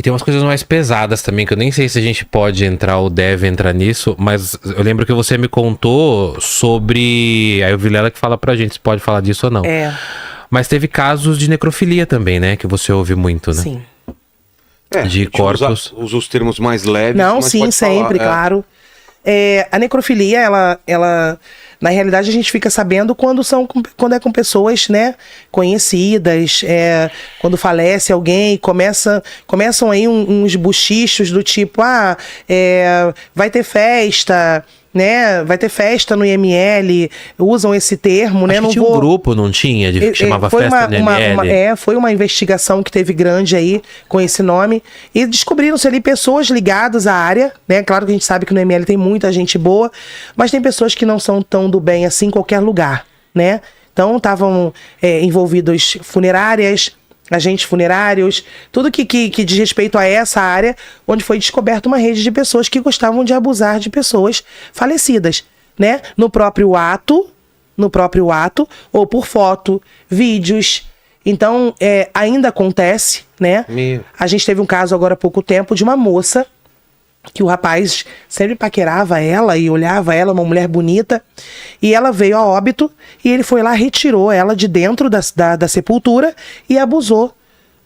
tem umas coisas mais pesadas também, que eu nem sei se a gente pode entrar ou deve entrar nisso, mas eu lembro que você me contou sobre... Aí o Vilela que fala pra gente se pode falar disso ou não. Mas teve casos de necrofilia também, né? Que você ouve muito, né? Sim. De corpos. Usa os termos mais leves. Não, mas sim, pode sempre, falar, claro. A necrofilia, ela, na realidade, a gente fica sabendo quando é com pessoas, né, conhecidas, quando falece alguém, começam aí uns buchichos do tipo, vai ter festa, né, vai ter festa no IML, usam esse termo, né? Acho que tinha um grupo, não tinha? Que chamava Festa no IML. Foi uma investigação que teve grande aí com esse nome e descobriram-se ali pessoas ligadas à área, né? Claro que a gente sabe que no IML tem muita gente boa, mas tem pessoas que não são tão do bem assim em qualquer lugar, né? Então estavam envolvidos funerárias, agentes funerários, tudo que diz respeito a essa área, onde foi descoberta uma rede de pessoas que gostavam de abusar de pessoas falecidas, né? No próprio ato, ou por foto, vídeos. Então, ainda acontece, né? A gente teve um caso agora há pouco tempo de uma moça que o rapaz sempre paquerava ela e olhava ela, uma mulher bonita, e ela veio a óbito e ele foi lá, retirou ela de dentro da sepultura e abusou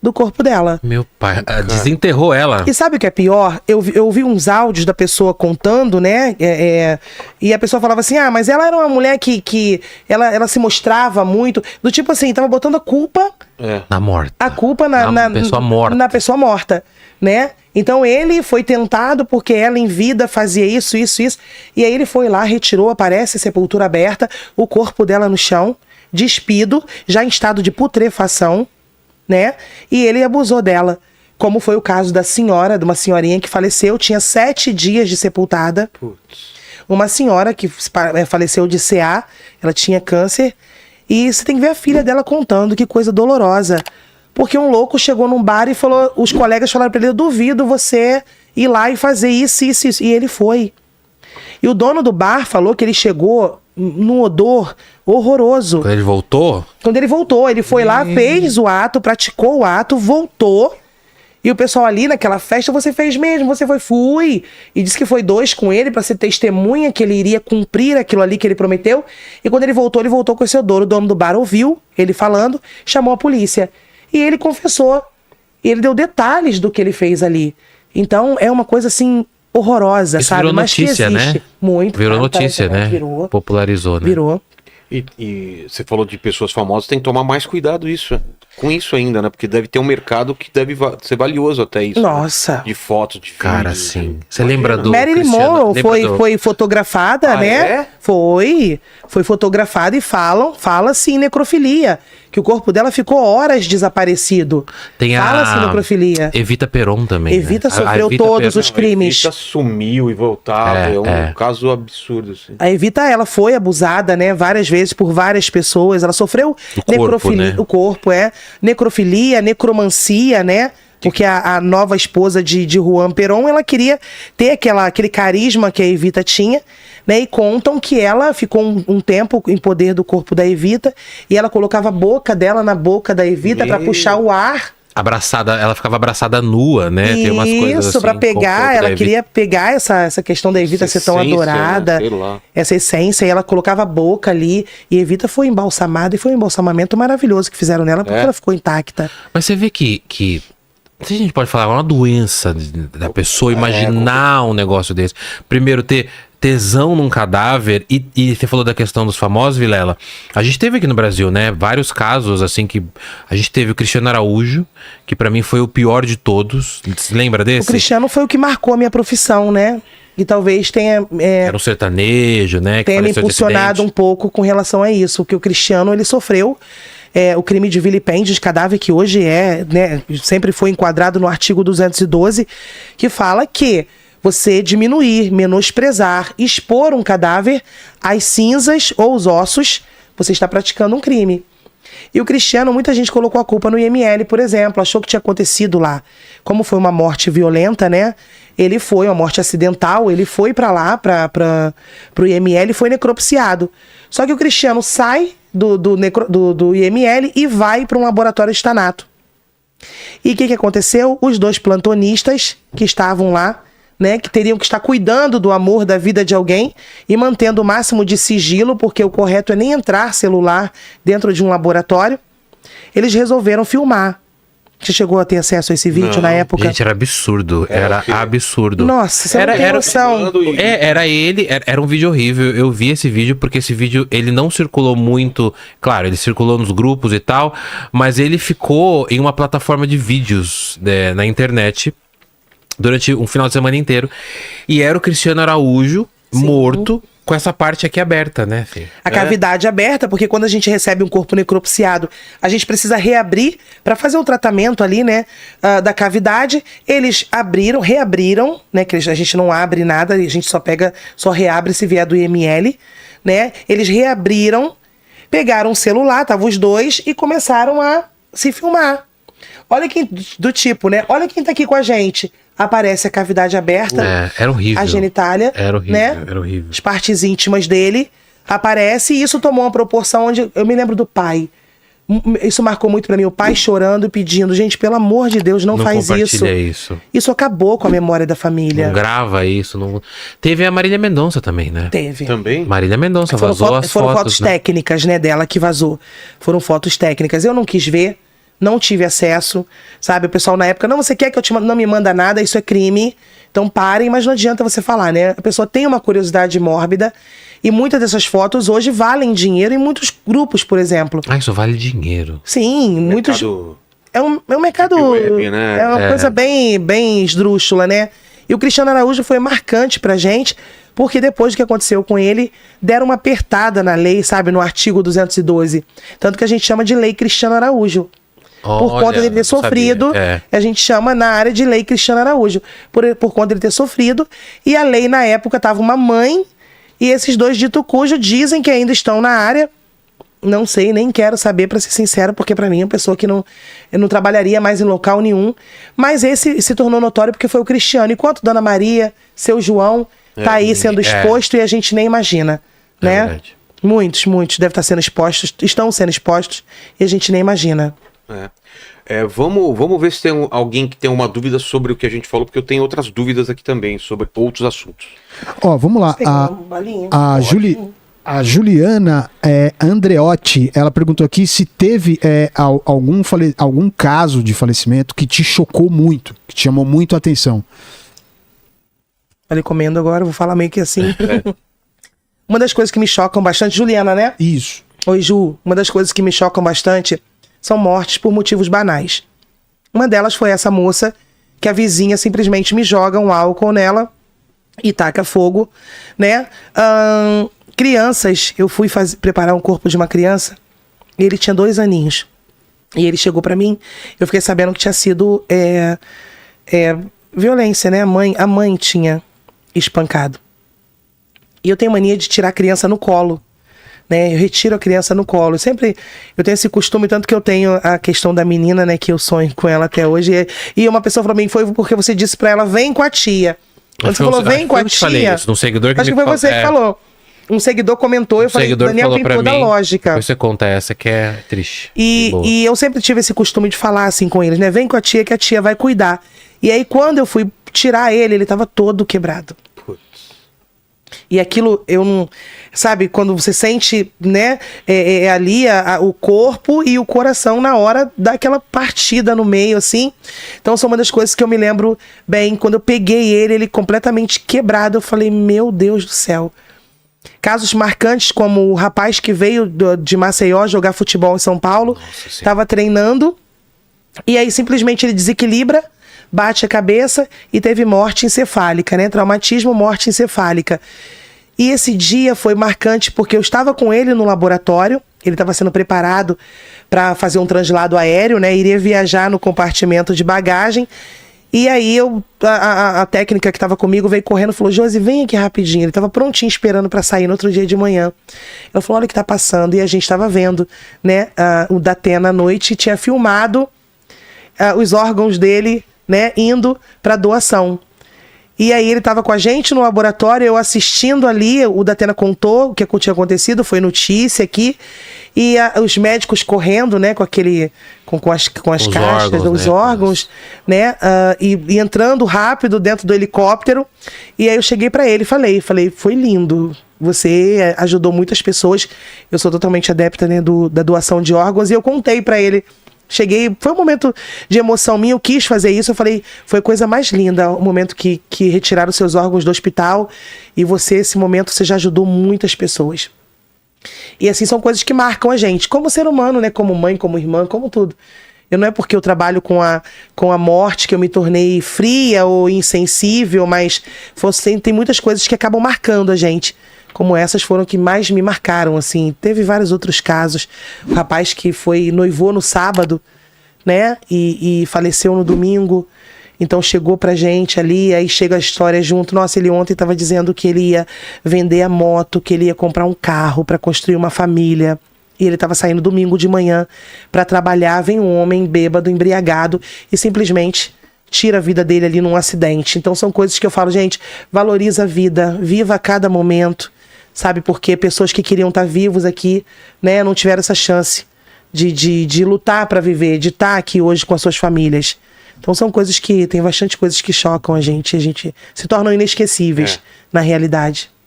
do corpo dela. Meu pai, desenterrou ela. E sabe o que é pior? Eu ouvi uns áudios da pessoa contando, né? E a pessoa falava assim, mas ela era uma mulher que ela se mostrava muito, do tipo assim, tava botando a culpa... Na morta. A culpa na pessoa morta. Na pessoa morta, né? Então ele foi tentado porque ela em vida fazia isso. E aí ele foi lá, retirou, aparece a sepultura aberta, o corpo dela no chão, despido, já em estado de putrefação, né? E ele abusou dela. Como foi o caso de uma senhorinha que faleceu, tinha 7 dias de sepultada. Putz. Uma senhora que faleceu de CA, ela tinha câncer. E você tem que ver a filha dela contando, que coisa dolorosa. Porque um louco chegou num bar e falou, os colegas falaram pra ele, eu duvido você ir lá e fazer isso. E ele foi. E o dono do bar falou que ele chegou num odor horroroso. Quando ele voltou? Quando ele voltou, ele foi lá, fez o ato, praticou o ato, voltou. E o pessoal ali naquela festa, você fez mesmo, você fui. E disse que foi 2 com ele pra ser testemunha que ele iria cumprir aquilo ali que ele prometeu. E quando ele voltou com esse odor. O dono do bar ouviu ele falando, chamou a polícia. E ele confessou. E ele deu detalhes do que ele fez ali. Então é uma coisa assim horrorosa, isso sabe? Virou mas notícia, que existe. né? Muito. Virou notícia, né? Virou. Popularizou, né? Virou. E você falou de pessoas famosas, tem que tomar mais cuidado com isso ainda, né? Porque deve ter um mercado que deve ser valioso até isso. Nossa. Né? De fotos, de Cara, vídeos. sim. Você lembra do Marilyn Monroe foi fotografada, né? É? Foi fotografada e fala-se em necrofilia. Que o corpo dela ficou horas desaparecido. Tem Fala-se em necrofilia. Evita Peron também. Evita né? sofreu Evita todos os crimes. Evita sumiu e voltava. É um caso absurdo, assim. A Evita, ela foi abusada, né? Várias vezes por várias pessoas. Ela sofreu necrofilia. Né? O corpo, necrofilia, necromancia, né? Porque a nova esposa de Juan Perón, ela queria ter aquele carisma que a Evita tinha, né? E contam que ela ficou um tempo em poder do corpo da Evita e ela colocava a boca dela na boca da Evita para puxar o ar. Abraçada, ela ficava abraçada nua, né? Tem umas coisas assim, pra pegar, ela queria pegar essa questão da Evita ser tão adorada, né? Sei lá. Essa essência, e ela colocava a boca ali, e Evita foi embalsamada, e foi um embalsamamento maravilhoso que fizeram nela, porque ela ficou intacta. Mas você vê que se a gente pode falar, é uma doença da pessoa imaginar um negócio desse. Primeiro, ter tesão num cadáver, e você falou da questão dos famosos, Vilela. A gente teve aqui no Brasil, né, vários casos, assim, que a gente teve o Cristiano Araújo, que pra mim foi o pior de todos. Você lembra desse? O Cristiano foi o que marcou a minha profissão, né? E talvez tenha... Era um sertanejo, né? Tenha me impulsionado um pouco com relação a isso. Porque o Cristiano, ele sofreu o crime de vilipêndio de cadáver, que hoje né, sempre foi enquadrado no artigo 212, que fala que você diminuir, menosprezar, expor um cadáver às cinzas ou os ossos, você está praticando um crime. E o Cristiano, muita gente colocou a culpa no IML, por exemplo, achou que tinha acontecido lá. Como foi uma morte violenta, né? Ele foi, uma morte acidental, ele foi para lá, para o IML e foi necropsiado. Só que o Cristiano sai do IML e vai para um laboratório de Stanato. E o que aconteceu? Os 2 plantonistas que estavam lá, né, que teriam que estar cuidando do amor da vida de alguém e mantendo o máximo de sigilo, porque o correto é nem entrar celular dentro de um laboratório, eles resolveram filmar. Você chegou a ter acesso a esse vídeo na época? Gente, era absurdo. Era absurdo. Nossa, você não tem noção. Era ele, era um vídeo horrível. Eu vi esse vídeo porque esse vídeo, ele não circulou muito. Claro, ele circulou nos grupos e tal, mas ele ficou em uma plataforma de vídeos na internet durante um final de semana inteiro. E era o Cristiano Araújo morto, com essa parte aqui aberta, né, filho? A cavidade aberta, porque quando a gente recebe um corpo necropsiado, a gente precisa reabrir para fazer o tratamento ali, né, da cavidade. Eles reabriram, né, que a gente não abre nada, a gente só reabre se vier do IML, né? Eles reabriram, pegaram um celular, estavam os 2 e começaram a se filmar. Olha quem, do tipo, né? Olha quem tá aqui com a gente. Aparece a cavidade aberta. Era horrível. A genitália. Era horrível, né? Era horrível. As partes íntimas dele. Aparece e isso tomou uma proporção onde... Eu me lembro do pai. Isso marcou muito pra mim. O pai chorando e pedindo. Gente, pelo amor de Deus, não faz isso. Isso. Isso acabou com a memória da família. Não grava isso. Não... Teve a Marília Mendonça também, né? Teve. Também? Marília Mendonça Foram vazou foram fotos né? técnicas, né, dela que vazou. Foram fotos técnicas. Eu não quis ver. Não tive acesso, sabe? O pessoal na época, não, você quer que eu te mande? Não me manda nada, isso é crime. Então parem, mas não adianta você falar, né? A pessoa tem uma curiosidade mórbida e muitas dessas fotos hoje valem dinheiro em muitos grupos, por exemplo. Ah, isso vale dinheiro. Sim, muitos... É um mercado... Web, né? É uma coisa bem esdrúxula, né? E o Cristiano Araújo foi marcante pra gente, porque depois do que aconteceu com ele, deram uma apertada na lei, sabe? No artigo 212. Tanto que a gente chama de Lei Cristiano Araújo. Por conta dele ter sofrido, a gente chama na área de Lei Cristiano Araújo, por conta dele ter sofrido, e a lei na época tava uma mãe, e esses 2 dito cujo dizem que ainda estão na área, não sei, nem quero saber, pra ser sincero, porque pra mim é uma pessoa que eu não trabalharia mais em local nenhum, mas esse se tornou notório porque foi o Cristiano, enquanto Dona Maria, seu João, tá aí sendo exposto e a gente nem imagina, né? Verdade. Muitos devem estar sendo expostos, estão sendo expostos, e a gente nem imagina. Vamos ver se tem alguém que tem uma dúvida sobre o que a gente falou, porque eu tenho outras dúvidas aqui também sobre outros assuntos. Ó, vamos lá. A Juliana Andreotti, ela perguntou aqui se teve algum caso de falecimento que te chocou muito, que te chamou muito a atenção. Falei comendo agora, vou falar meio que assim. Uma das coisas que me chocam bastante, Juliana, né? Isso. Oi, Ju. Uma das coisas que me chocam bastante são mortes por motivos banais. Uma delas foi essa moça que a vizinha simplesmente me joga um álcool nela e taca fogo, né? Crianças, eu fui preparar um corpo de uma criança e ele tinha 2 aninhos. E ele chegou pra mim, eu fiquei sabendo que tinha sido violência, né? A mãe tinha espancado. E eu tenho mania de tirar a criança no colo. Né, eu retiro a criança no colo. Eu tenho esse costume, tanto que eu tenho a questão da menina, né, que eu sonho com ela até hoje. E uma pessoa falou pra mim, foi porque você disse pra ela, vem com a tia. Quando você falou, vem com a tia... Falei isso, num seguidor que acho que foi você que falou. Um seguidor comentou, eu falei, Daniel tem toda a lógica. Depois você conta essa que é triste. E eu sempre tive esse costume de falar assim com eles, né, vem com a tia que a tia vai cuidar. E aí quando eu fui tirar ele tava todo quebrado. E aquilo, eu não... Sabe, quando você sente, né, ali o corpo e o coração na hora daquela partida no meio, assim. Então, são uma das coisas que eu me lembro bem. Quando eu peguei ele completamente quebrado, eu falei, meu Deus do céu. Casos marcantes, como o rapaz que veio de Maceió jogar futebol em São Paulo. Estava treinando. E aí, simplesmente, ele desequilibra, bate a cabeça e teve morte encefálica, né? Traumatismo, morte encefálica. E esse dia foi marcante porque eu estava com ele no laboratório, ele estava sendo preparado para fazer um translado aéreo, né? Iria viajar no compartimento de bagagem. E aí a técnica que estava comigo veio correndo e falou, Josi, vem aqui rapidinho. Ele estava prontinho esperando para sair no outro dia de manhã. Ela falou, olha o que está passando. E a gente estava vendo, né? O Datena à noite tinha filmado os órgãos dele, né, indo para doação. E aí ele tava com a gente no laboratório, eu assistindo ali, o Datena contou o que tinha acontecido, foi notícia aqui. E os médicos correndo, né, com as caixas, os órgãos, né, e entrando rápido dentro do helicóptero. E aí eu cheguei pra ele e falei, foi lindo. Você ajudou muitas pessoas. Eu sou totalmente adepta, né, da doação de órgãos. E eu contei pra ele. Cheguei, foi um momento de emoção minha, eu quis fazer isso, eu falei, foi a coisa mais linda, o momento que retiraram seus órgãos do hospital, e esse momento, você já ajudou muitas pessoas. E assim, são coisas que marcam a gente, como ser humano, né, como mãe, como irmã, como tudo. Não é porque eu trabalho com a morte que eu me tornei fria ou insensível, mas tem muitas coisas que acabam marcando a gente. Como essas foram que mais me marcaram, assim. Teve vários outros casos. O rapaz que noivou no sábado, né? E faleceu no domingo. Então chegou pra gente ali, aí chega a história junto. Nossa, ele ontem estava dizendo que ele ia vender a moto, que ele ia comprar um carro para construir uma família. E ele estava saindo domingo de manhã para trabalhar. Vem um homem bêbado, embriagado e simplesmente tira a vida dele ali num acidente. Então são coisas que eu falo, gente, valoriza a vida, viva a cada momento. Sabe, porque pessoas que queriam estar vivos aqui, né, não tiveram essa chance de lutar para viver, de estar aqui hoje com as suas famílias. Então são coisas tem bastante coisas que chocam a gente se tornam inesquecíveis na realidade.